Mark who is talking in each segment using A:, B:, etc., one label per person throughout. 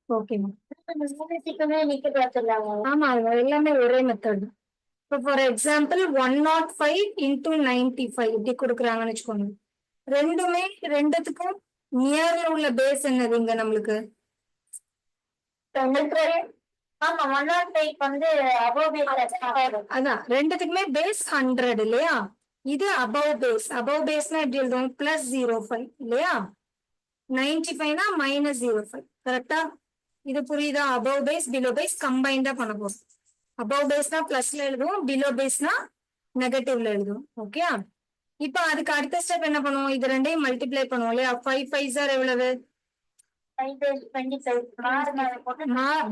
A: ஓகேமா. ஆமா, அது எல்லாமே ஒரே மெத்தட். இப்போ ஃபார் எக்ஸாம்பிள் 105 இன்டூ 95 இப்படி கொடுக்குறாங்கன்னு வச்சுக்கோங்க. ரெண்டுமே ரெண்டுத்துக்கும் நியர்ல உள்ள பேஸ் என்னது இங்க நம்மளுக்கு?
B: ஆமா 105 வந்து above base.
A: அதான் ரெண்டுத்துக்குமே பேஸ் 100 இல்லையா? இது அபவ் பேஸ். அபவ் பேஸ்னா எப்படி எழுதுவோம்? +05 இல்லையா? 95னா -05. கரெக்டா? இது புரியுதா? அபவ் பேஸ் பிலோ பேஸ் கம்பைண்டா பண்ண போறோம். அபவ் பேஸ்னா பிளஸ்ல எழுதுவோம், பிலோ பேஸ்னா நெகட்டிவ்ல எழுதுவோம். ஓகே. இப்ப அதுக்கு அடுத்த ஸ்டெப் என்ன பண்ணுவோம்? இது ரெண்டையும் மல்டிப்ளை பண்ணுவோம் இல்லையா? 5 5 எவ்வளவு?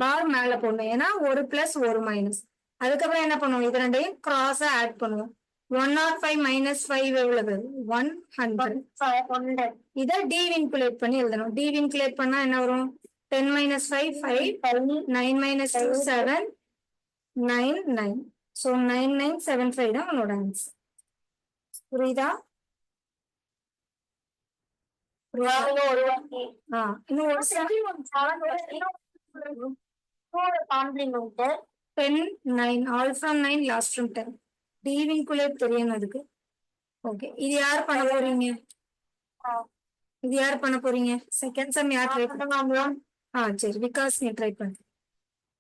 A: பார் மேல போடணும், ஏன்னா ஒரு பிளஸ் ஒரு மைனஸ். அதுக்கப்புறம் என்ன பண்ணுவோம்? இது ரெண்டையும் கிராஸா ஆட் பண்ணுவோம். 105 -5 எவ்வளவு? 100. இதை டீவின்குலேட் பண்ணி எழுதணும். டீவின்குலேட் பண்ணா என்ன வரும்? 10 - 5 5, 9 - 2 7, 9 9. ஸோ 9975 தான் உன்னோட ஆன்சர். புரியுதா? இன்னும் ஒரு 10 9 all from 9 last from 10. டீவின்குலேட் தெரியணும் அதுக்கு. ஓகே, இது யார் பண்ண போறீங்க? இது யார் பண்ண போறீங்க? செகண்ட் சம் யார் ட்ரை பண்ணுவாங்க? சரி, விகாஸ் நீ ட்ரை பண்ணு.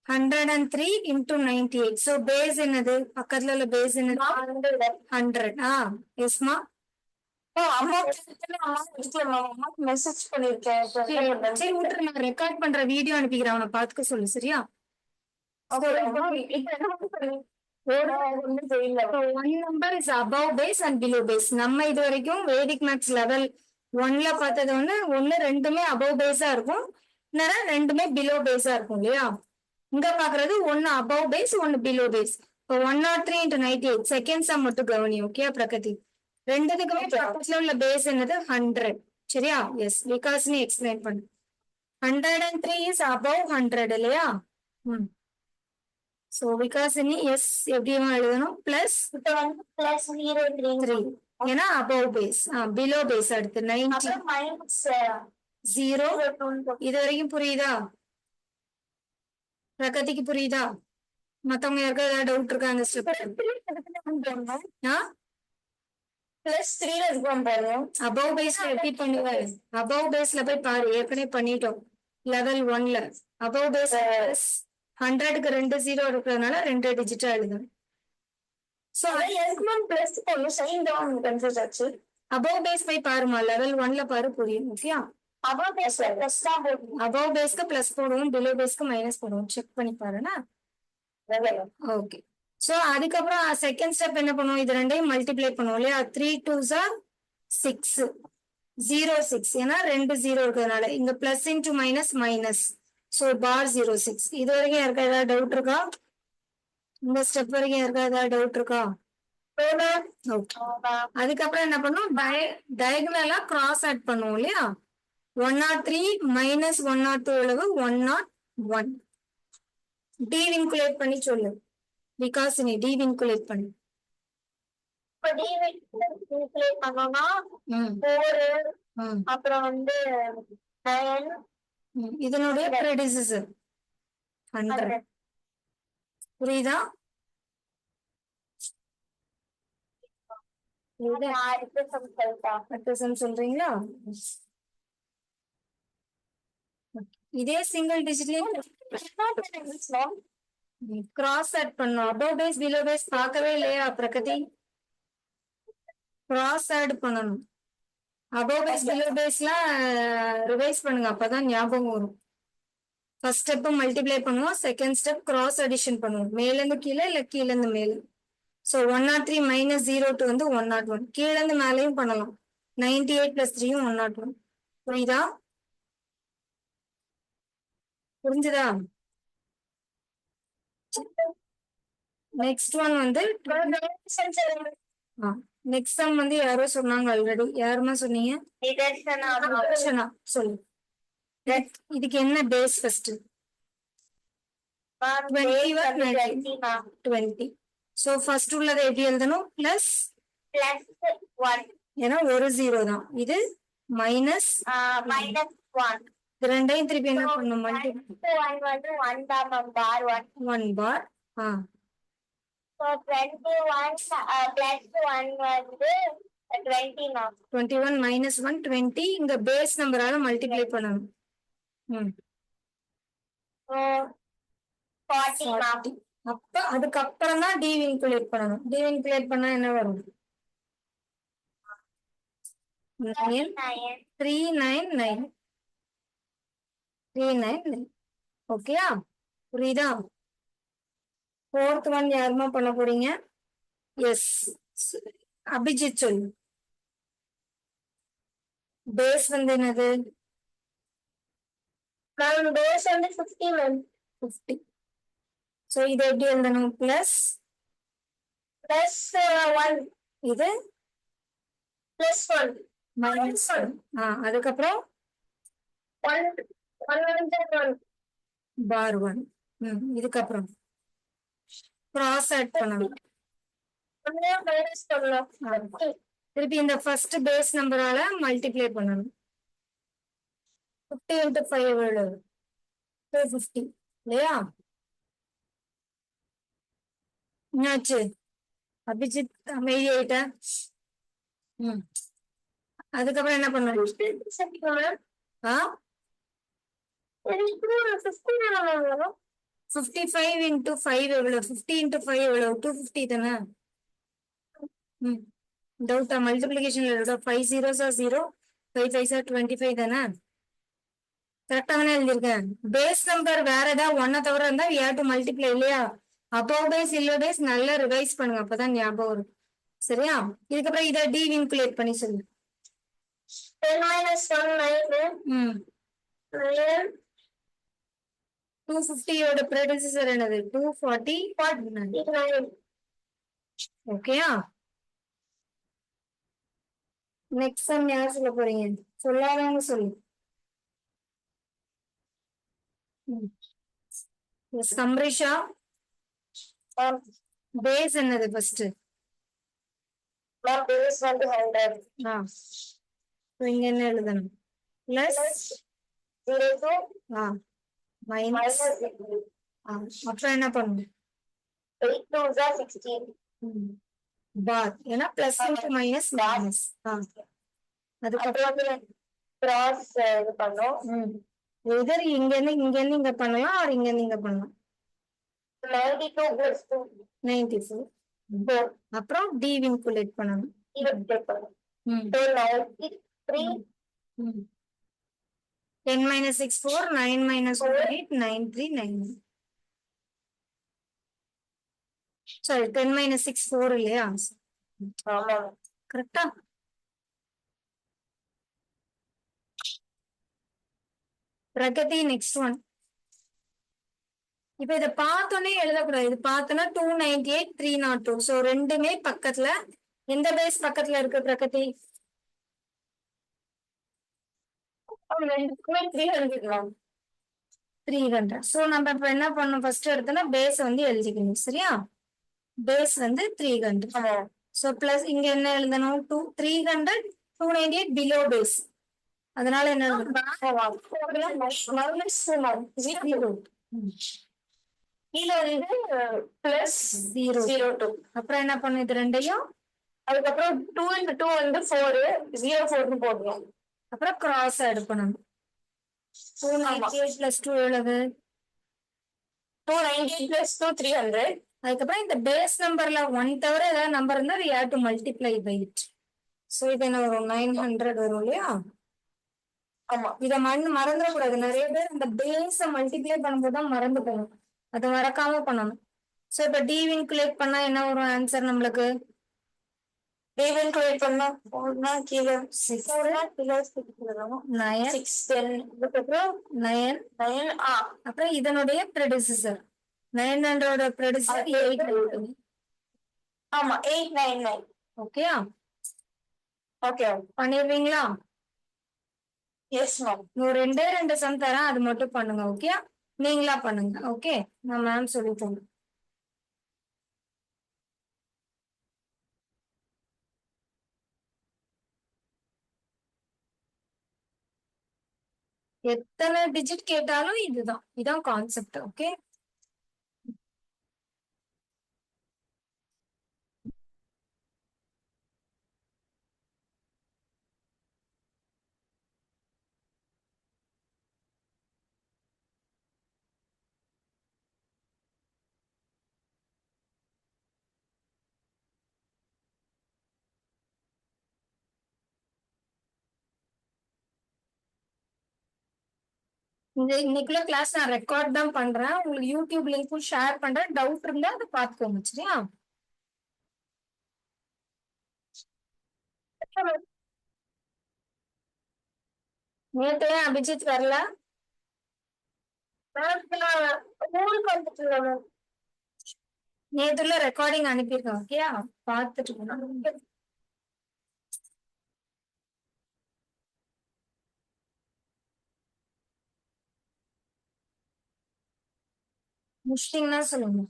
A: 103 இன்டூ 98. ஸோ பேஸ் என்னது? பக்கத்துல உள்ள பேஸ் என்னது? 100. எஸ்மா.
B: மெசேஜ் பண்ணிருக்கேன்.
A: சரி விட்டுரு, நான் ரெக்கார்ட் பண்ற வீடியோ அனுப்பிக்கிறேன், அவனை பாத்துக்க சொல்லு. சரியா? One number is above base and below base. நம்ம இது வரைக்கும் வேதிக் மேத்ஸ் லெவல் 1ல பார்த்தது ஒண்ணு ரெண்டுமே above பேஸா இருக்கும், ரெண்டுமே பிலோ பேஸா இருக்கும் இல்லையா? இங்க பாக்குறது ஒன்னு above பேஸ் ஒன்னு பிலோ பேஸ். இப்போ 103 இன்டூ 98 செகண்ட் சம் மட்டும் கவனி. ஓகே பிரகதி? ரெண்டுத்துக்குமே பக்கத்துல உள்ள பேஸ் என்னது? 100. சரியா? எஸ், விகாஸ் நீ எக்ஸ்பிளைன் பண்ணு. 103 இஸ் above 100 இல்லையா? சோ விகாசினி எஸ் எப்படியும் எழுதணும், பிளஸ்
B: பிளஸ் 0
A: ஏன்னா அபவ் பேஸ். பிலோ பேஸ் அடுத்து 90 0. இது வரைக்கும் புரியுதா? பிரகதிக்கு புரியுதா? மத்தவங்க யாருக்கா ஏதாவது டவுட் இருக்கா அந்த ஸ்டெப்? அபவ் பேஸ்ல எப்படி பண்ணுவாரு? அபவ் பேஸ்ல போய் பாரு, ஏற்கனவே பண்ணிட்டோம் லெவல் 1ல. அபவ் பேஸ் 100க்கு 2 0 இருக்கிறதுனால 2 டிஜிட்டா எழுதணும். சோ
B: பிளஸ் சைன் தான் கன்ஃபியூஸ் ஆச்சு.
A: அபவ் பேஸ் போய் பாருமா, லெவல் 1ல பாரு, புரியும். ஓகே.
B: above base பிளஸ் தான் போடுவோம்.
A: அபவ் பேஸ்க்கு பிளஸ் போடுவோம், பிலோ பேஸ்க்கு மைனஸ் போடுவோம். செக் பண்ணி பாருனா. ஓகே. சோ அதுக்கப்புறம் செகண்ட் ஸ்டெப் என்ன பண்ணுவோம்? இது ரெண்டையும் மல்டிப்ளை பண்ணுவோம் இல்லையா? 3 2s are 6 0 6. ஏன்னா 2 0 இருக்கிறதுனால இங்க plus into minus minus. So bar 06. இது வரைக்கும் யாருக்கா ஏதாவது டவுட் இருக்கா? இந்த ஸ்டெப் வரைக்கும் யாருக்கா ஏதாவது டவுட் இருக்கா? அதுக்கப்புறம் என்ன பண்ணுவோம்? டயகனலா கிராஸ் ஆட் பண்ணுவோம் இல்லையா? 103 மைனஸ் 102 எவ்வளவு? 101. டீவின்குலேட் பண்ணி சொல்லு விகாசினி. டீவின்குலேட் பண்ணு.
B: பண்ணோம்னா 4 அப்புறம் 9
A: இதனுடைய ப்ரெடிசஸர் 100. புரியுதா? சொல்றீங்களா? இதே சிங்கிள் டிஜிட்லயும் கிராஸ் ஆட் பண்ணும். அபவ் பேஸ் பிலோ பேஸ் பார்க்கவே இல்லையா பிரகதி? கிராஸ் ஆட் பண்ணணும். அபவ் பேஸ் பிலோ பேஸ்லாம் ரிவைஸ் பண்ணுங்க, அப்பதான் ஞாபகம் வரும். ஃபர்ஸ்ட் ஸ்டெப் மல்டிப்ளை பண்ணுவோம், செகண்ட் ஸ்டெப் கிராஸ் அடிஷன் பண்ணுவோம். மேல இருந்து கீழே இல்ல கீழ இருந்து மேல. So 103 minus 02 101. கீழ இருந்து மேலையும் பண்ணலாம். 98 பிளஸ் 3 101. புரியுதா? புரிஞ்சுதா? நெக்ஸ்ட் ஒன் நெக்ஸ்ட் சம் யாரோ சொன்னாங்க ஆல்ரெடி. யாருமா சொன்னீங்க? சொல்லு. இதுக்கு என்ன பேஸ்? ஃபர்ஸ்ட் 20. சோ ஃபர்ஸ்ட் உள்ளதை எப்படி எழுதணும்? பிளஸ் 1. ஏன்னா ஒரு 0 தான். இது மைனஸ்
B: 1.
A: ரெண்டையும் திருப்பி என்ன பண்ணணும்? மல்டி
B: 1 வந்து 1 தான் மேம் பார் 1.
A: 1 பார்.
B: So 21 plus 1 வந்து 20 மேம்.
A: 21 minus 1 20. இங்க பேஸ் நம்பரால மல்டிப்ளை பண்ணணும்.
B: So 40 ma'am.
A: அப்ப அதுக்கப்புறம் தான் டீவின்குலேட் பண்ணணும். டீவின்குலேட் பண்ணா என்ன வரும்? 399. 399. ஓகேயா? புரியுதா? ஃபோர்த் ஒன் யாருமா பண்ண போறீங்க? எஸ், அபிஜித் சொல்லு. பேஸ் வந்து என்னது?
B: மேம் பேஸ் வந்து 50 மேம்.
A: 50. சோ இது எப்படி எழுதணும்? பிளஸ்
B: 1
A: இது
B: plus 1
A: மைனஸ் 1. அதுக்கப்புறம்
B: 1
A: பார் 1. இதுக்கப்புறம் கிராஸ் ஆட் பண்ணணும்.
B: மைனஸ் பண்ணலாம்.
A: திருப்பி இந்த ஃபர்ஸ்ட் பேஸ் நம்பரால மல்டிப்ளை பண்ணணும். 50 into 5 எவ்வளவு? 250 இல்லையா? என்னாச்சு? அபிஜித் அமைதி ஆயிட்ட. அதுக்கப்புறம் என்ன பண்ணணும்? 55 into 5 எவ்வளவு? 50 into 5 எவ்வளவு? 250 தானே? டவுட்டா? மல்டிபிளிகேஷன்ல இருக்கா? 5 zeros are 0, 5 5s are 25 தானே? கரெக்டா தானே எழுதியிருக்கேன்? பேஸ் நம்பர் வேற ஏதாவது ஒன்ன தவிர இருந்தா we have to multiply இல்லையா? above base below base நல்லா ரிவைஸ் பண்ணுங்க, அப்பதான் ஞாபகம் வரும். சரியா? இதுக்கப்புறம் இதை டீவின்குலேட் பண்ணி சொல்லு.
B: 10 minus 1 9.
A: 250 யோட predecessor என்னது? 240. ஓகேயா? நெக்ஸ்ட் சம் யார் சொல்ல போறீங்க? சொல்லாதவங்க சொல்லு. சம்ரிஷா, பேஸ் என்னது ஃபர்ஸ்ட்?
B: மேம் பேஸ் வந்து 100.
A: இங்க என்ன எழுதணும்? Plus
B: 02
A: minus. அப்புறம் என்ன பண்ணணும்?
B: 8 2s are 16.
A: பார், ஏன்னா பிளஸ் இன்டு மைனஸ் மைனஸ். அதுக்கப்புறம்
B: வந்து கிராஸ் இது பண்ணோம்.
A: எதர் இங்க இருந்து இங்க பண்ணலாம், ஆர் இங்க இருந்து இங்க பண்ணலாம்.
B: 92 plus 2
A: 94. அப்புறம் டீவின்குலேட் பண்ணணும்.
B: 93.
A: 10 minus 6 4, 9 minus 1 8, 9 3 9. சாரி, 10 minus 6 4 இல்லையா?
B: ஆமா
A: கரெக்டா? Pragathi, next one. இப்ப இத பார்த்தோன்னே எழுதக்கூடாது. இது பார்த்தோன்னா 298 302. சோ ரெண்டுமே பக்கத்துல. எந்த பேஸ் பக்கத்துல இருக்கு பிரகதி?
B: ரெண்டுக்குமே 300.
A: 300. சோ நம்ம இப்ப என்ன பண்ணணும்? ஃபர்ஸ்ட் எடுத்தோம்னா பேஸ் வந்து எழுதிக்கணும். சரியா? பேஸ் வந்து 300. சோ பிளஸ் இங்க என்ன எழுதணும்? 300 298 பிலோ பேஸ். அதனால என்ன எழுதணும்?
B: கீழ வந்து பிளஸ் 02.
A: அப்புறம் என்ன பண்ணும்? இது ரெண்டையும்
B: அதுக்கப்புறம் 2 into 2 வந்து 4 04 போடுறோம்.
A: அப்புறம் கிராஸ் ஆட் பண்ணணும். 298 plus 2 எவ்வளவு?
B: 298 plus 2 300.
A: அதுக்கப்புறம் இந்த பேஸ் நம்பர்ல 1 தவிர ஏதாவது நம்பர் இருந்தா we have to multiply by it. So இது என்ன வரும்? 900 வரும் இல்லையா?
B: ஆமா.
A: இத மறந்துடக்கூடாது. நிறைய பேர் இந்த பேஸ மல்டிப்ளை பண்ணும்போது தான் மறந்து போகும். அதை மறக்காம பண்ணணும். சோ இப்ப டீவின்குலேட் பண்ணா என்ன வரும் ஆன்சர் நம்மளுக்கு?
B: டீவின்குலேட் பண்ணா 4 கீழே
A: 6
B: கீழே 9 6 10.
A: அதுக்கப்புறம் 9
B: 9.
A: அப்புறம் இதனுடைய predecessor 900 predecessor 8.
B: ஆமா 899.
A: ஓகேயா?
B: ஓகே
A: பண்ணிடுவீங்களா?
B: Yes ma'am.
A: ஒரு ரெண்டு சம் தரேன், அது மட்டும் பண்ணுங்க. ஓகே, நீங்களா பண்ணுங்க. ஓகே, நான் மேம் சொல்லிட்டோம். எத்தனை டிஜிட் கேட்டாலும் இதான் கான்செப்ட். ஓகே, இன்னைக்குள்ள கிளாஸ் நான் ரெக்கார்ட் தான் பண்றேன். உங்களுக்கு யூடியூப் லிங்க்கும் ஷேர் பண்றேன். டவுட் இருந்தா அதை பார்த்துக்கோங்க. சரியா? நேற்று ஏன் அபிஜித் வரல? ஊருக்கு வந்துட்டு நேத்துல ரெக்கார்டிங் அனுப்பியிருக்கேன். ஓகேயா? பார்த்துட்டு முடிச்சிட்டீங்கன்னா சொல்லுங்க.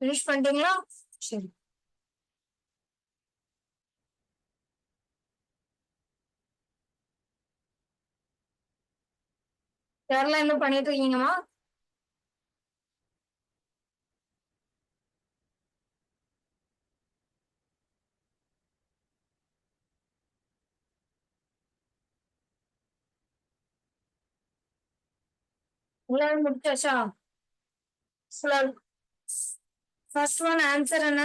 A: ஃபினிஷ் பண்ணிட்டீங்களா? சரி. யாரெல்லாம் இன்னும் பண்ணிட்டு இருக்கீங்கம்மா? எல்லாரும் முடிச்சாச்சா? ஃபர்ஸ்ட் ஒன் ஆன்சர் என்ன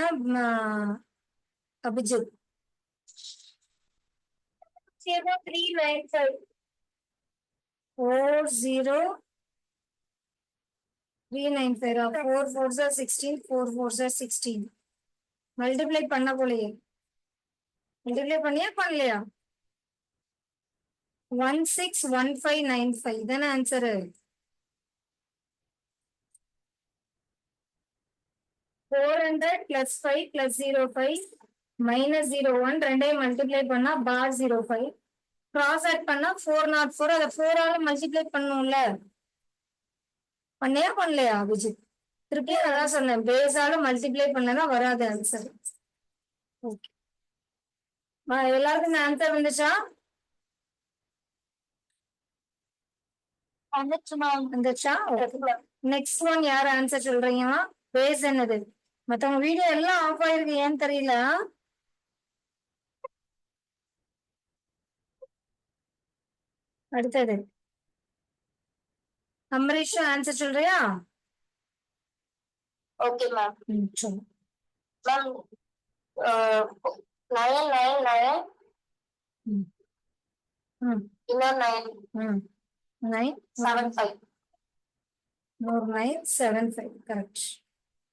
A: Abhijit? 0395 40395. 4 4s are 16, 4 4s are 16. Multiply பண்ண போலையே. மல்டிப்ளை பண்ணியா பண்ணலையா? 161595 தானே ஆன்சரு. 400 + 5 + 05 -01 ரெண்டையும் மல்டிப்ளை பண்ணா பார் 05. கிராஸ் ஆட் பண்ணா 404. அதை 4 ஆல மல்டிப்ளை பண்ணும்ல. பண்ணையா பண்ணலையா அபிஜித்? திருப்பி அதான் சொன்னேன், பேஸால மல்டிப்ளை பண்ணனா வராது ஆன்சர். ஓகே, எல்லாருக்கும் ஆன்சர் வந்துச்சா? வந்துச்சா? நெக்ஸ்ட் ஒன் யார் ஆன்சர் சொல்றீங்களா? பேஸ் என்னது? மத்தவங்க வீடியோ எல்லாம் ஆஃப் ஆயிருக்கு, ஏன்னு தெரியல. அடுத்தது அம்பரீஷ் ஆன்சர் சொல்றியா?
B: Okay ma'am.
A: சொல்லு.
B: மேம் 999 இன்னொரு 9
A: 9 975. கரெக்ட்.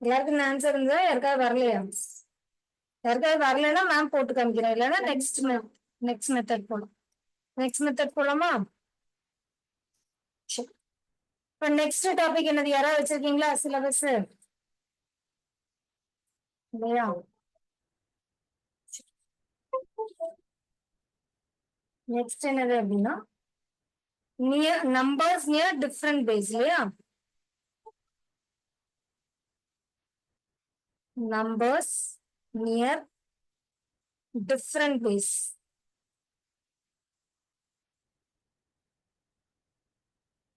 A: எல்லாருக்கும் ஆன்சர் இருந்தா யாருக்காவது வரலையா? யாருக்காவது வரலைன்னா மேம் போட்டு காமிக்கிறேன், இல்லைன்னா நெக்ஸ்ட் மெத்தட் போலாம். நெக்ஸ்ட் மெத்தட் போலாமா? சரி. இப்ப நெக்ஸ்ட் டாபிக் என்னது? யாராவது வச்சிருக்கீங்களா சிலபஸ்? இல்லையா? நெக்ஸ்ட் என்னது அப்படின்னா near numbers near different base. இல்லையா? Numbers near different base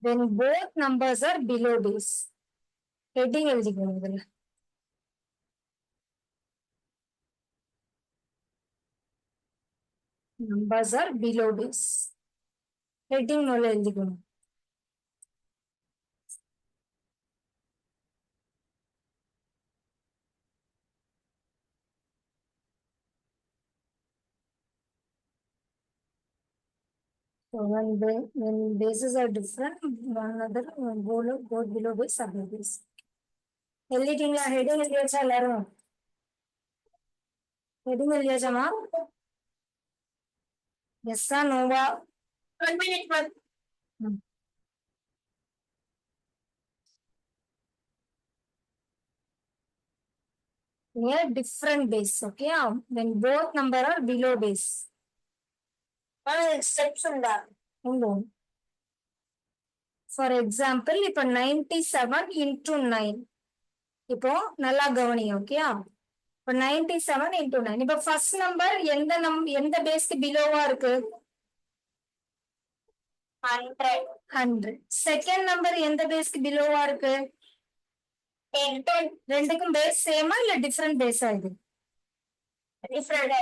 A: when both numbers are below base. Heading எழுதிக்கணும் இதுல. numbers are below base. Heading முதல்ல எழுதிக்கணும். So when bases are different, one another go below base, above base. எழுதிட்டீங்களா? Heading எழுதியாச்சா எல்லாரும்? Heading எழுதியாச்சாமா? எஸ்ஸா நோவா?
B: 1 minute ma'am.
A: Near different base. Okay, when both number are below base.
B: Steps உண்டா?
A: உண்டு. ஃபார் எக்ஸாம்பிள் இப்ப 97 இன்டூ 9. இப்போ நல்லா கவனி. ஓகேயா? இப்போ 97 இன்டூ 9. இப்போ ஃபர்ஸ்ட் நம்பர் எந்த பேஸ்க்கு பிலோவா இருக்கு? 100. செகண்ட் நம்பர் எந்த பேஸ்க்கு பிலோவா இருக்கு? 10. ரெண்டுக்கும் பேஸ் சேமா இல்ல டிஃபரெண்ட் பேஸா இது? டிஃபரெண்ட்.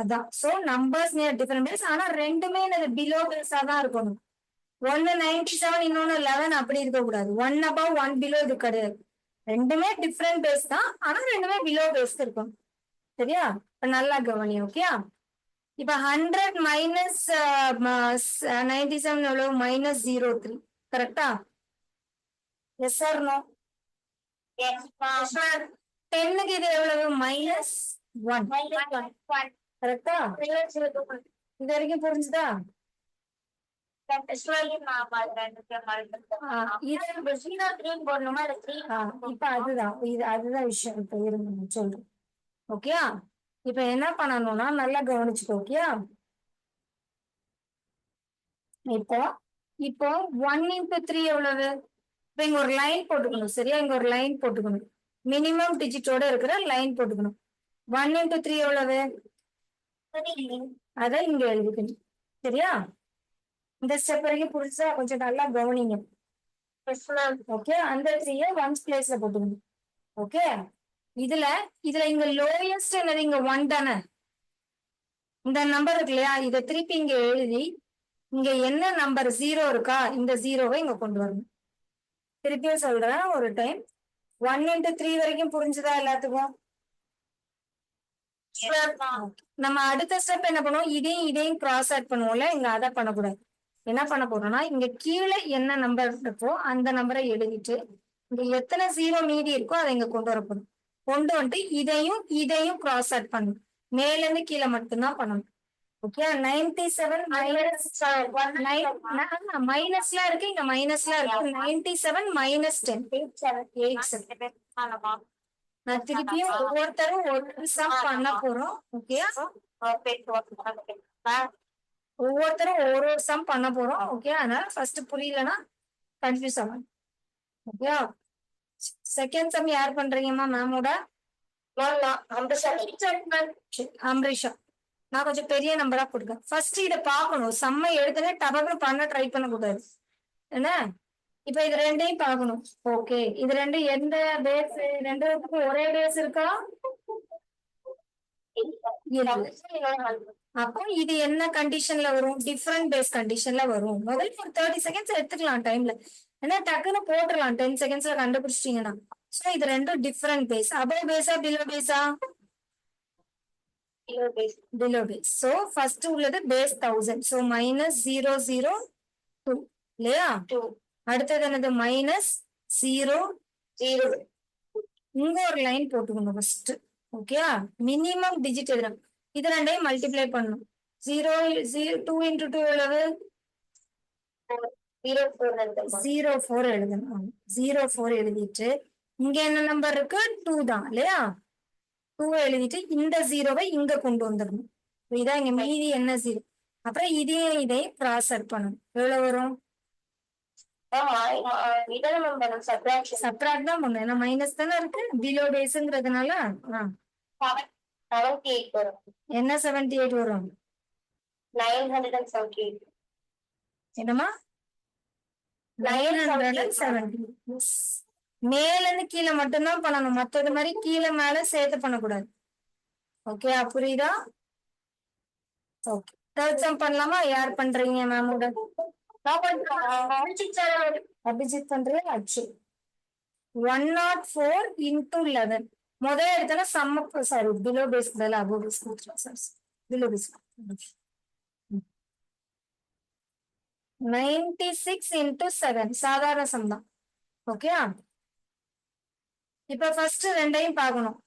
A: அதான். So numbers near different base. ஆனா ரெண்டுமே பிலோ பேஸா தான் இருக்கணும். ஒன்னு 97 இன்னொன்னு 11 அப்படி இருக்க கூடாது. 1 above 1 below இது கிடையாது. ரெண்டுமே டிஃபரெண்ட் பேஸ் தான். ஆனா ரெண்டுமே பிலோ பேஸ் இருக்கும். சரியா? இப்ப நல்லா கவனி. ஓகே? இப்ப 100 மைனஸ் 97 எவ்வளவு? -03. கரெக்டா? S R no? 10க்கு இது எவ்வளவு? -1. கரெக்டா? இது வரைக்கும் புரிஞ்சுதா? இப்ப அதுதான் விஷயம். இப்ப இருந்து சொல்றேன். ஓகே? இப்ப என்ன பண்ணணும்னா நல்லா கவனிச்சுக்கோ. ஓகே? இப்போ இப்போ 1 into 3 எவ்வளவு? இப்ப இங்க ஒரு லைன் போட்டுக்கணும். சரியா? இங்க ஒரு லைன் போட்டுக்கணும். மினிமம் டிஜிட்டோட இருக்கிற லைன் போட்டுக்கணும். 1 into 3 எவ்வளவு? அத இங்க எழுதிக்கணும். சரியா? இந்த ஸ்டெப் வரைக்கும் புரிஞ்சா கொஞ்சம் நல்லா கவனிங்க. ஓகே? அந்த 3 ஒன்ஸ் பிளேஸ்ல போட்டுக்கணும். ஓகே? இதுல இங்க லோயஸ்ட் என்னது? இங்க 1 தானே? இந்த நம்பர் இருக்கு இல்லையா? இத திருப்பி இங்க எழுதி இங்க என்ன நம்பர் 0 இருக்கா? இந்த 0வை இங்க கொண்டு வரணும். திருப்பியும் சொல்றேன் ஒரு டைம். 1 into 3 வரைக்கும் புரிஞ்சுதா எல்லாத்துக்கும்? நம்ம அடுத்த ஸ்டெப் என்ன பண்ணுவோம்? இதையும் கிராஸ் ஆட் பண்ணுவோம்ல. இங்க அதை பண்ணக்கூடாது. என்ன பண்ண போறோம்னா இங்க கீழே என்ன நம்பர் இருக்கோ அந்த நம்பரை எழுதிட்டு இங்க எத்தனை 0 மீதி இருக்கோ அதை இங்க கொண்டு வரப்படும். கொண்டு வந்துட்டு இதையும் கிராஸ் ஆட் பண்ணணும். மேல இருந்து கீழே மட்டும்தான் பண்ணணும். ஓகே? 97 மைனஸ்ல இருக்கு. இங்க மைனஸ்ல இருக்கு. 97 -10. நான் திருப்பியும் ஒவ்வொருத்தரும் ஒரு சம் பண்ண போறோம். ஓகே? ஒவ்வொருத்தரும் ஒரு சம் பண்ண போறோம். ஓகே? அதனால ஃபர்ஸ்ட் புரியலன்னா கன்ஃபியூஸ் ஆகும். ஓகே? செகண்ட் சம் யார் பண்றீங்கம்மா? மேமோட அம்ரிஷா. நான் கொஞ்சம் பெரிய நம்பரா போட்டுக்கேன். ஃபர்ஸ்ட் இதை பார்க்கணும். செம்ம எடுத்துனே டபக்கு பண்ண ட்ரை பண்ண கூடாது. என்ன? இப்ப இது ரெண்டையும் பார்க்கணும். ஓகே? இது ரெண்டு எந்த பேஸ்? ரெண்டுக்கும் ஒரே பேஸ் இருக்கா? அப்போ இது என்ன கண்டிஷன்ல வரும்? டிஃபரெண்ட் பேஸ் கண்டிஷன்ல வரும். முதல்ல ஒரு 30 செகண்ட்ஸ் எடுத்துக்கலாம் டைம்ல. ஏன்னா டக்குன்னு போட்டுடலாம் 10 செகண்ட்ஸ்ல கண்டுபிடிச்சிட்டீங்கன்னா. சோ இது ரெண்டும் டிஃபரெண்ட் பேஸ். அபவ் பேஸா பிலோ பேஸா? Below base. சோ ஃபர்ஸ்ட் உள்ளது பேஸ் 1000. சோ -002 இல்லையா? அடுத்தது என்னது? -0 இங்க ஒரு லைன் போட்டுக்கணும் ஃபர்ஸ்ட். ஓகே? மினிமம் டிஜிட் எழுதணும். இது ரெண்டையும் மல்டிப்ளை பண்ணணும். 2 into 2 எவ்வளவு? 04 எழுதணும். 04 எழுதிட்டு இங்க என்ன நம்பர் இருக்கு? 2 தான் இல்லையா? 2 எழுதிட்டு இந்த 0வை இங்க கொண்டு வந்துடணும். இதான் இங்க மீதி என்ன 0. அப்புறம் இதையும் கிராஸ் ஆட் பண்ணணும். எவ்வளவு வரும்? சப்ராக்ட் தான் பண்ணணும். ஏன்னா மைனஸ் தானே இருக்கு. பிலோ பேஸ்ங்கிறதுனால என்ன 78 வரும்?
B: 978.
A: என்னமா? 970. மேல இருந்து கீழே மட்டும்தான் பண்ணணும். மத்தது மாதிரி கீழே மேல சேர்த்து பண்ணக்கூடாது. ஓகே? புரியுதா? ஓகே. தேர்ட் சம் பண்ணலாமா? யார் பண்றீங்க? மேமோட அபிஜித் பண்றீங்க. அச்சு 104 into 11. முதல் எடுத்தா சம்ம சாரி பிலோ பேஸ் பதில் above base below base 96 into 7 சாதாரண சம் தான். ஓகே? இப்ப ஃபர்ஸ்ட் ரெண்டையும் பார்க்கணும்.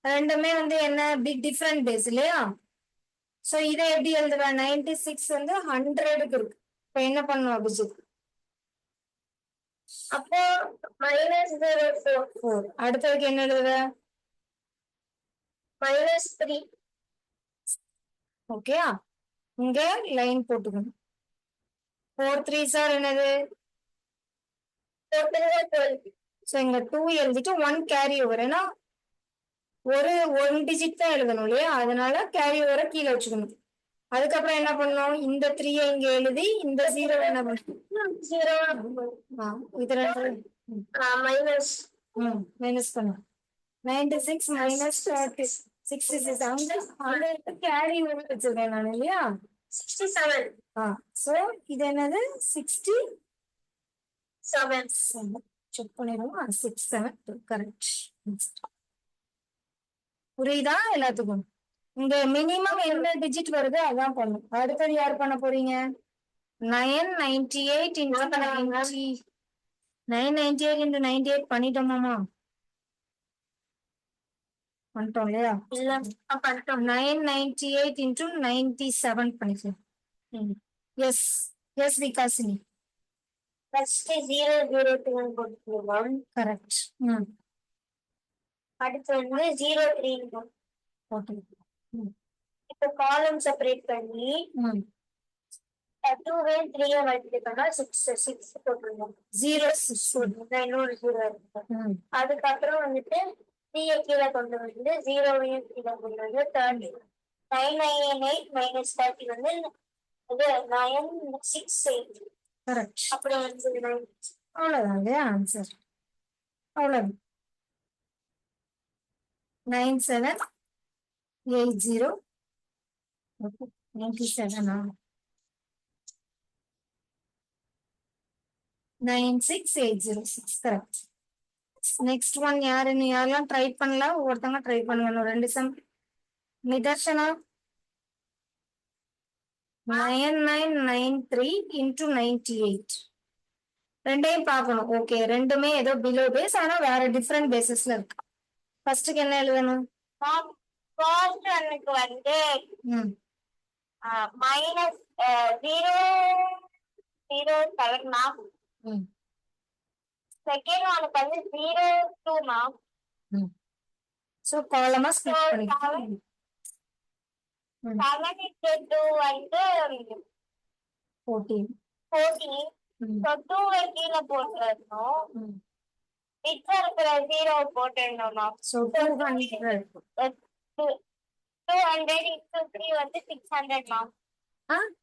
A: ரெண்டுமே என்ன டிஃபரெண்ட் பேஸ் இல்லையா? சோ இதை எப்படி எழுதுவேன்? 96 100க்கு இருக்கு. இப்ப என்ன பண்ணணும் அபிஜித்?
B: அப்போ -04.
A: அடுத்ததுக்கு என்ன எழுதுவ?
B: -3.
A: ஓகே? இங்க லைன் போட்டுக்கணும். 4 3s என்னது? ஸோ இங்க 2 எழுதிட்டு 1 கேரி ஓவர். ஏன்னா ஒரு 1 டிஜிட் தான் எழுதணும் இல்லையா, அதனால கேரி ஓவரை கீழே வச்சுக்கணும். அதுக்கப்புறம் என்ன பண்ணணும், இந்த 3 இங்க எழுதி இந்த 0 என்ன பண்ணணும், 0 இது
B: மைனஸ்
A: மைனஸ் பண்ணணும். 96 minus 66 அங்க கேரி ஓவர் வச்சிருக்கேன் நான் இல்லையா.
B: 67.
A: சோ இது என்னது 67 செக் பண்ணிடுவோம். 672 கரெக்ட். புரியுதா எல்லாத்துக்கும்? இங்க மினிமம் என்ன டிஜிட் வருது அதான் பண்ணும். அடுத்தது யார் பண்ண போறீங்க? 998 into 90 998 into 98 பண்ணிட்டோமாமா? பண்ணிட்டோம் இல்லையா?
B: இல்ல பண்ணிட்டோம்.
A: 998 into 97 பண்ணிக்கலாம். எஸ் எஸ் விகாசினி
B: ஃபர்ஸ்ட் 002 போட்டுக்கலாம்.
A: கரெக்ட்.
B: அடுத்து வந்து 03
A: ஓகே.
B: இப்போ காலம் செப்பரேட் பண்ணி 2 வே 3 மல்டிப்ளை பண்ணா 6 போட்டுருந்தோம்.
A: 06
B: இன்னொரு 0 இருக்கு. அதுக்கப்புறம் வந்துட்டு 3 கீழே கொண்டு வந்து 0வையும் கீழே கொண்டு வந்து 30. 998 மைனஸ் 30 வந்து இது 968.
A: கரெக்ட்.
B: அப்புறம் வந்து
A: அவ்வளவுதான் இல்லையா ஆன்சர். அவ்வளவு 9780 97 96806 கரெக்ட். நெக்ஸ்ட் ஒன் யாருன்னு யாரெல்லாம் ட்ரை பண்ணலாம், ஒவ்வொருத்தவங்க ட்ரை பண்ணுங்க. 2 சம். நிதர்ஷனா 9993 into 98 ரெண்டையும் பார்க்கணும். ஓகே, ரெண்டுமே ஏதோ பிலோ பேஸ், ஆனா வேற டிஃப்ரெண்ட் பேசஸ்ல இருக்கு. ஃபர்ஸ்ட்டுக்கு என்ன எழுதணும்?
B: ஃபர்ஸ்ட் ஒன்னுக்கு வந்து மைனஸ் 007 மார்க். செகண்ட் ஒன்னுக்கு வந்து 02 மார்க்.
A: சோ காலமா ஸ்ப்ளிட் பண்ணிக்கலாம்.
B: 7 வந்து
A: 14.
B: ஸோ 2 கீழே போட்டுருந்தோம். மிச்சம் இருக்கிற 0 போட்டுருந்தோம்னா
A: சோ 200
B: 200 into 3 வந்து 600 மார்க்.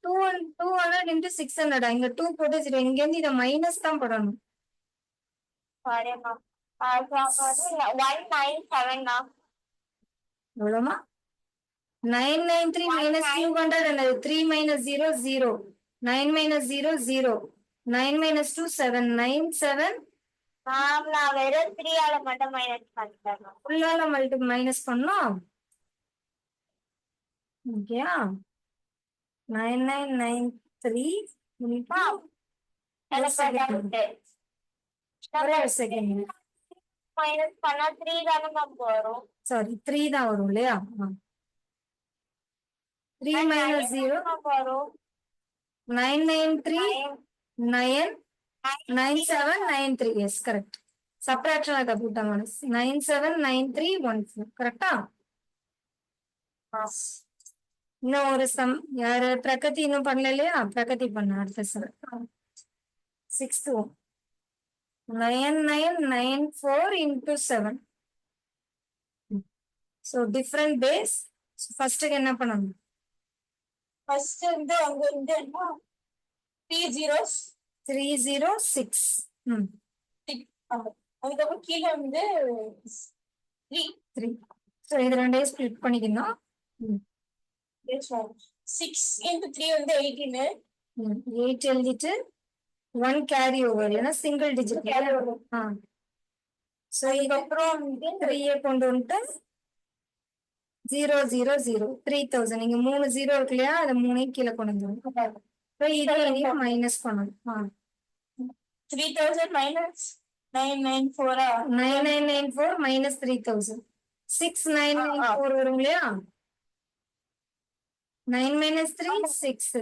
A: 200 into 600 இங்க 2 போட்டு இங்க இருந்து இத மைனஸ் தான் போடணும்.
B: Sorry ma'am. 197 மார்க்.
A: எவ்வளவுமா? 993 minus 200 என்னது? 3 minus 0 0 9 minus 0 0 9 minus 2 7 97
B: மேம் நான் வெறும் 3 ஆல மட்டும் மைனஸ் பண்ணிட்டேன்.
A: ஃபுல்லால மைனஸ் பண்ணோம். ஓகேயா? 9993 செகண்ட்
B: மைனஸ் பண்ணா 3 தானே மேம் வரும்.
A: சாரி 3 தான் வரும் இல்லையா? 3 minus 0
B: வரும்.
A: 993 99793 எஸ் கரெக்ட். சப்ட்ராக்ஷன் அதை போட்டாங்க. 979314 கரெக்டா? இன்னும் ஒரு சம் யாரு? பிரகதி இன்னும் பண்ணல இல்லையா? பிரகதி பண்ண அடுத்த sum 6th 9994 into 7. So different base. ஃபர்ஸ்ட்டுக்கு என்ன பண்ணணும்?
B: ஃபர்ஸ்ட் வந்து அங்க இருந்து
A: 306.
B: அதுக்கப்புறம் கீழே வந்து
A: 3. ஸோ இது ரெண்டையும் ஸ்ப்ளிட் பண்ணிக்கணும்.
B: 6 into 3 வந்து 18.
A: 8 எழுதிட்டு 1 கேரி ஓவர், ஏன்னா சிங்கிள் டிஜிட். ஸோ இதுக்கப்புறம் 3 கொண்டு வந்துட்டு 000 3000 இங்க 3 0 இருக்கு இல்லையா, அதை 3 கீழே கொண்டு வந்துடும். இதையும் மைனஸ் பண்ணணும்.
B: 3000 minus 994
A: 9994 minus 3000 6994 வரும் இல்லையா? 9 minus 3 6.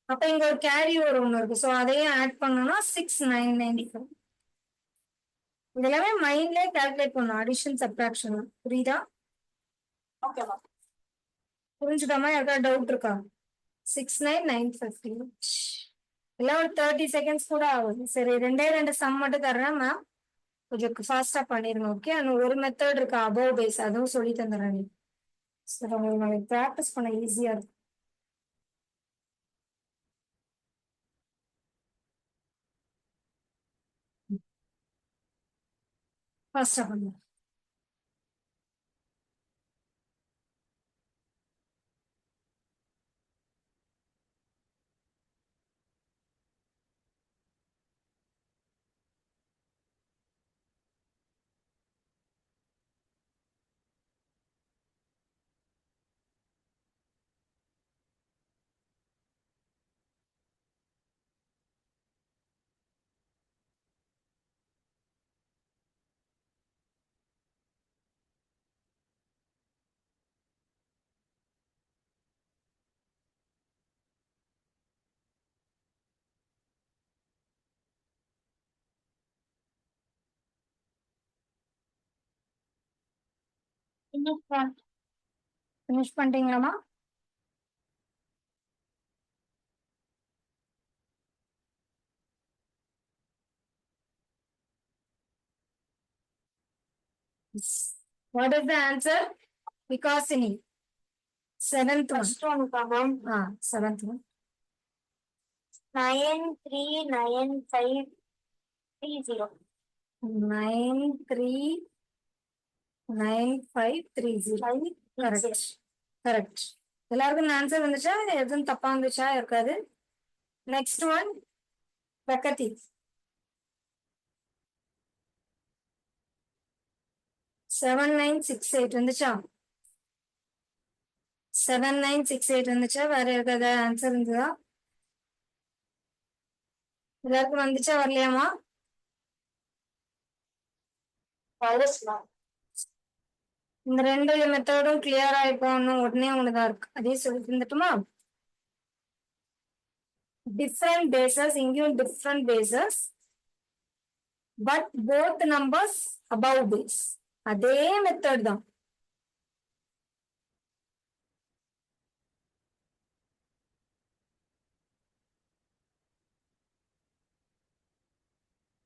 A: அப்ப இங்க ஒரு கேரி ஓவர் ஒண்ணு இருக்கு. சோ அதையும் ஆட் பண்ணோம்னா 6994. இதெல்லாமே மைண்ட்லயே கால்குலேட் பண்ணணும், அடிஷன் சப்ட்ராக்ஷன். புரியுதா?
B: Okay ma'am.
A: புரிஞ்சுக்காம யாருக்கா டவுட் இருக்கா? 69950 எல்லாம் ஒரு 30 seconds கூட ஆகுது. சரி, ரெண்டே ரெண்டு சம் மட்டும் தர்றேன் மேம், கொஞ்சம் ஃபாஸ்டா பண்ணிருங்க. ஓகே, இன்னும் ஒரு மெத்தட் இருக்கு அபவ் பேஸ், அதுவும் சொல்லி தந்துடுறேன். நீ சரி, உங்களுக்கு ப்ராக்டிஸ் பண்ண ஈஸியா இருக்கும். ஃபாஸ்டா பண்ணுங்க. Finish பண்ணிட்டீங்களாமா? What is the answer? Viqasinni. Seventh one.
B: First one, ma'am.
A: Seventh one.
B: 939530.
A: 939530. Correct. Correct. எல்லாருக்கும் ஆன்சர் வந்துச்சா? எதுவும் தப்பா வந்துச்சா? இருக்காது. Next one Pragati. 7968 வந்துச்சா? 7968 வந்துச்சா? வேற ஏதாவது ஆன்சர் இருந்ததா? எல்லாருக்கும் வந்துச்சா வரலையாமா? இந்த ரெண்டு மெத்தடும் கிளியர் ஆயிப்போம். உடனே ஒண்ணுதான் இருக்கு, அதே சொல்லி தந்துட்டுமா? டிஃப்ரெண்ட் பேசஸ், இங்கேயும் different bases, but both numbers above base. அதே மெத்தட் தான்.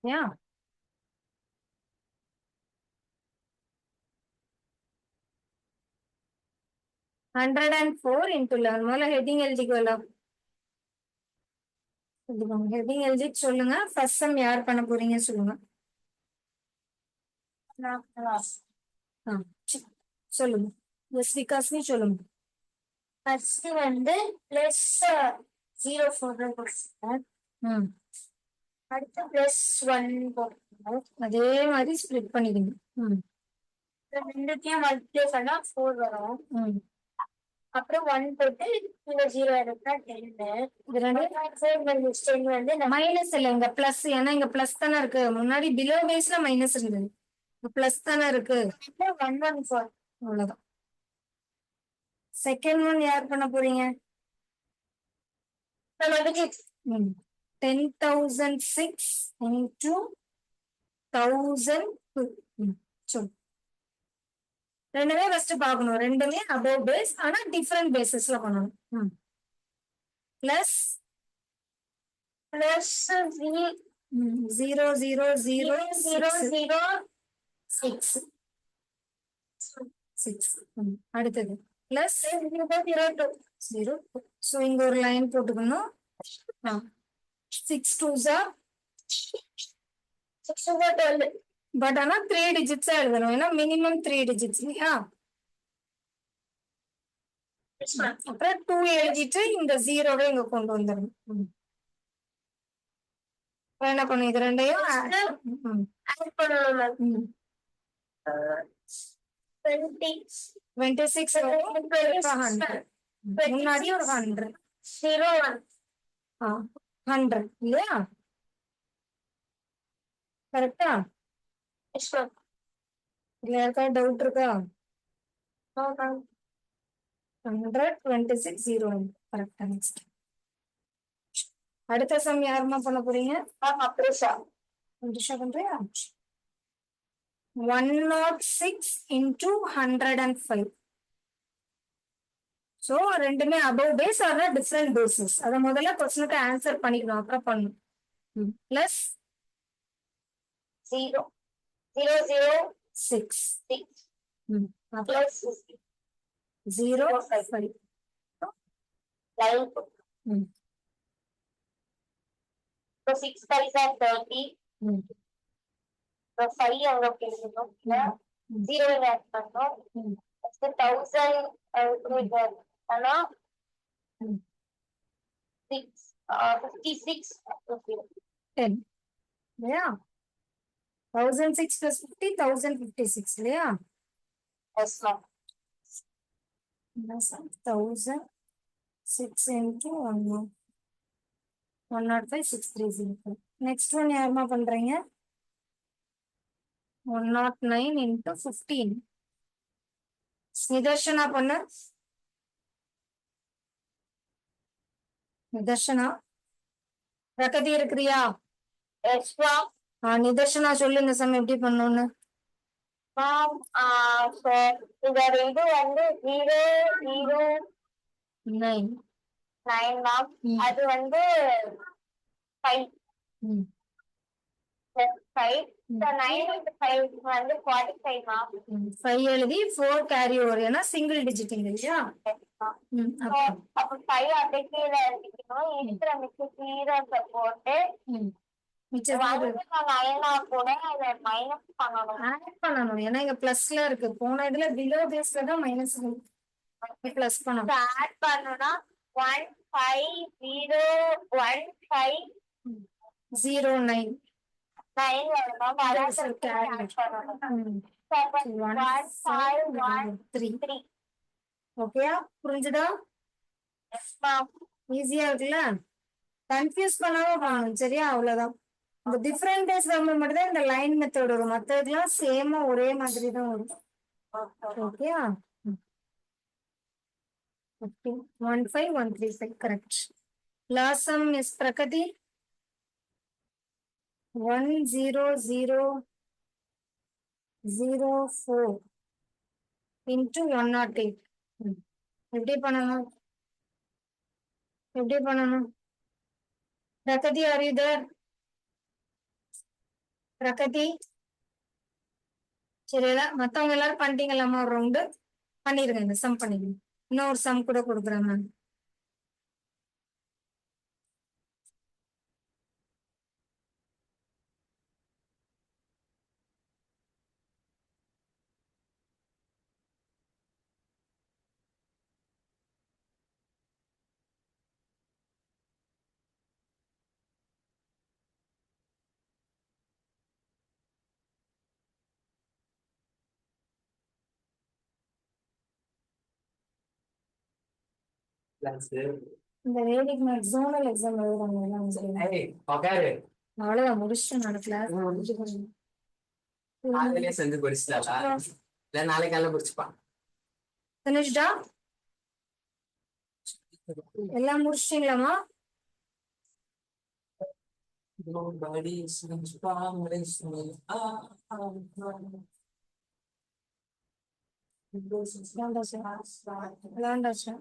A: Yeah. Hundred and four into 11. முதல்ல ஹெட்டிங் எழுதிக்கலாம். ஹெட்டிங் எழுதி சொல்லுங்க. ஃபர்ஸ்ட் சம் யார் பண்ண போறீங்க சொல்லுங்க. சொல்லுங்க. எஸ் விகாஸ்னி சொல்லுங்க.
B: ஃபர்ஸ்ட் வந்து பிளஸ் 0 போடுறோம். அடுத்து பிளஸ் 1 போடுறோம்.
A: அதே மாதிரி ஸ்ப்ளிட் பண்ணிடுங்க.
B: ரெண்டுத்தையும் மல்டிப்ளை பண்ணா 4 வரும். அப்புறம் 1 போட்டு இந்த 0 எடுத்தா 10.
A: இது ரெண்டு
B: வந்து
A: மைனஸ் இல்ல, இங்க பிளஸ். ஏன்னா இங்க பிளஸ் தானே இருக்கு. முன்னாடி பிலோ பேஸ்ல மைனஸ் இருந்தது, பிளஸ் தானே இருக்கு.
B: 114.
A: அவ்வளவுதான். செகண்ட் ஒன் யார் பண்ண போறீங்க? 10,006 into 1002. சொல்லு. ரெண்டுமே ஃபர்ஸ்ட் பார்க்கணும். ரெண்டுமே அபவ் பேஸ், ஆனா டிஃபரெண்ட் பேசஸ்ல பண்ணணும். பிளஸ் 000006. அடுத்தது பிளஸ் 0. ஸோ இங்க ஒரு லைன் போட்டுக்கணும். 6 2s are
B: 12.
A: பட் ஆனா 3 digits எழுதணும், ஏன்னா மினிமம் 3 digits இல்லையா? அப்புறம் 2 எழுதிட்டு இந்த 0வை இங்க கொண்டு வந்துடணும். என்ன பண்ணும்? இது ரெண்டையும் ஆட் பண்ணணும். 26 முன்னாடி ஒரு 100. 100 இல்லையா? கரெக்டா? இதுல யாருக்கா டவுட் இருக்கா? 126 0 கரெக்டா. நெக்ஸ்ட் அடுத்த சம் யாருமா பண்ண போறீங்க? பண்றியா? 106 into 105. சோ ரெண்டுமே above base are different bases. அத முதல்ல क्वेश्चनக்கு ஆன்சர் பண்ணிக்கணும், அப்புறம் பண்ணணும். பிளஸ்
B: 0 0 0
A: 6
B: 6
A: அப்புறம்
B: plus
A: 0 5
B: 9. So 6 5 are 30. So 5 அங்க போடணும். 0 ஆட் பண்ணோம். So 1000 ஆனா 6 56
A: 10 இல்லையா? 1006 plus 50 1056 இல்லையா?
B: yes ma'am.
A: 1006 into 105 630. Next one யாருமா பண்றீங்க? 109 into 15. நிதர்ஷனா பண்ணு. நிதர்ஷனா பிரகதி இருக்கிறியா?
B: Yes ma'am.
A: நிதர்ஷனா சொல்லு இந்த சம் எப்படி பண்ணணும்னு.
B: Ma'am, so இதோட இது வந்து 0 0
A: 9
B: 9 ma'am. அது வந்து 5 plus 5. So 9 into 5 வந்து 45 ma'am.
A: 5 எழுதி 4 கேரி ஓவர், ஏன்னா சிங்கிள் டிஜிட் இல்லையா?
B: So அப்ப 5 அப்படியே கீழே எழுதிக்கணும். இருக்கிற மிச்சம் 0 போட்டு
A: மிச்சம்
B: வந்து நான் 9 கூட அதை மைனஸ் பண்ணணும்.
A: ஆட் பண்ணணும், ஏன்னா இங்க பிளஸ்ல இருக்கு. போன இதுல பிலோ பேஸ்ல தான் மைனஸ் பிளஸ் பண்ணணும்.
B: ஆட் பண்ணணும்னா 1 5 0 1 5
A: 0 9
B: 9 வரணும். வராததுக்கு ஆட் பண்ணணும். 1 5 1 3.
A: ஓகேயா? புரிஞ்சுதா?
B: Yes ma'am.
A: ஈஸியா இருக்குல்ல? கன்ஃபியூஸ் பண்ணாம பண்ணணும், சரியா? அவ்வளவுதான். இந்த டிஃபரெண்ட் டேஸ் மட்டும் தான் இந்த லைன் மெத்தட் வரும், மற்றதுலாம் சேமா ஒரே மாதிரி தான் வரும். ஓகேயா? 15135 correct. Last sum is Pragathi 10004 into 108. எப்படி பண்ணணும்? எப்படி பண்ணணும்? Pragati are you there? Pragati சரி, மத்தவங்க எல்லாரும் பண்ணிட்டீங்களாமா? ஒரு ரவுண்டு பண்ணிருங்க, இந்த சம் பண்ணிடுங்க. இன்னொரு சம் கூட கொடுக்குறேன் நான். இந்த வேதிக் மேக்ஸ் ஜோனல் எக்ஸாம் எழுதுறாங்க, அவ்வளவுதான் முடிச்சுட்டு நான் கிளாஸ்
C: செஞ்சு படிச்சுட்டாளா? இல்ல நாளைக்கு காலையில படிச்சுப்பா.
A: ஃபினிஷ்டா? எல்லாம் முடிச்சிட்டீங்களாமா? விளையாண்டாச்சா?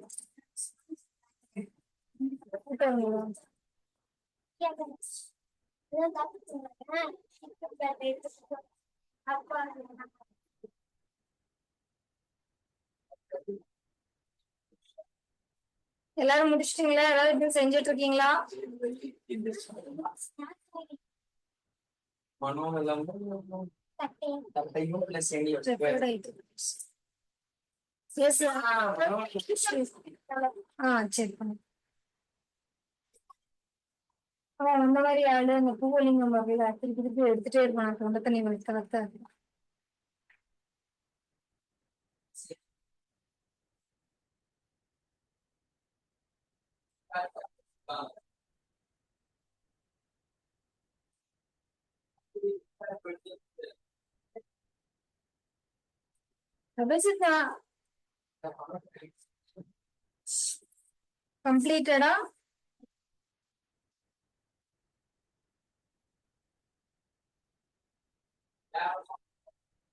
A: எல்லாரும் முடிச்சிட்டீங்களா? எல்லாரும் இப்படி செஞ்சுட்டு இருக்கீங்களா? சரி பண்ணு. அந்த மாதிரி ஆளு அந்த பூவலிங்கம் வகையில திருப்பி திருப்பி எடுத்துட்டே இருப்பான், தொண்டை தண்ணி கலத்தா இருக்கு. கம்ப்ளீட்டடா?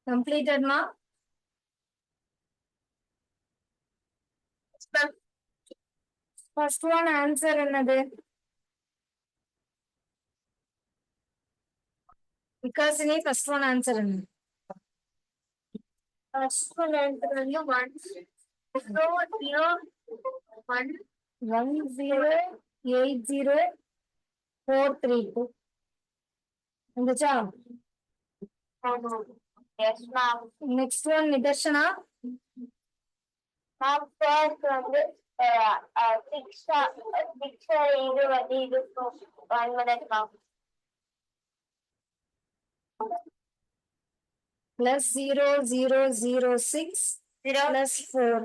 A: கம்ப்ளீட்டட்மா? ஃபர்ஸ்ட் ஒன் ஆன்சர் என்னது? விகாசினி ஃபர்ஸ்ட் ஒன் ஆன்சர் என்ன?
B: ஃபர்ஸ்ட் ஒன் ஆன்சர் வந்து
A: 1080432 வந்துச்சா?
B: Yes ma'am.
A: Next one Nidharshana.
B: Ma'am first வந்து சிக்ஸ் இது வந்து இது 1 மினிட் மேம்.
A: பிளஸ் 0006 பிளஸ் 4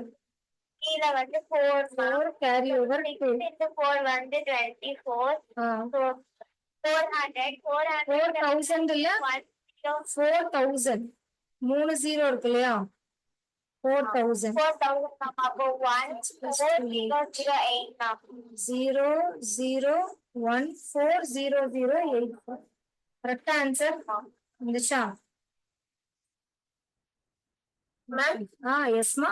B: கீழே வந்து 4
A: 4 கேரி ஓவர் 2.
B: 4 வந்து 24. 400
A: 4000 இல்ல 4000 3 0 இருக்கு இல்லையா? 4000
B: அப்போ 1008
A: 0014008 கரெக்டா ஆன்சர் வந்துச்சா?
B: மேம்.
A: எஸ்மா.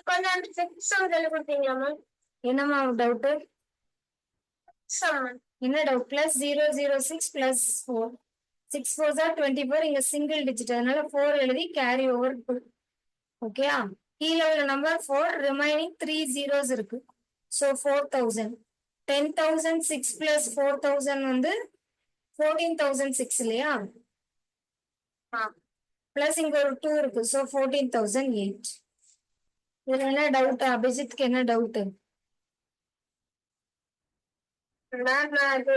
B: கொஞ்சம் அந்த செக்ஷன் சொல்லி கொடுத்தீங்களா மேம்?
A: என்னம்மா டவுட்? என்ன doubt? Plus 006 plus 4 6 4s are 24. இங்க சிங்கிள் டிஜிட், அதனால 4 எழுதி கேரி ஓவர் 2. ஓகேயா? கீழே உள்ள நம்பர் 4, ரிமைனிங் 3 zeros இருக்கு. ஸோ 4000. 10,006 பிளஸ் 4000 வந்து 14,006 இல்லையா? பிளஸ் இங்க ஒரு 2 இருக்கு. ஸோ 14,008. இதுல என்ன டவுட்? அபிஜித்க்கு என்ன டவுட்?
B: மேம் அது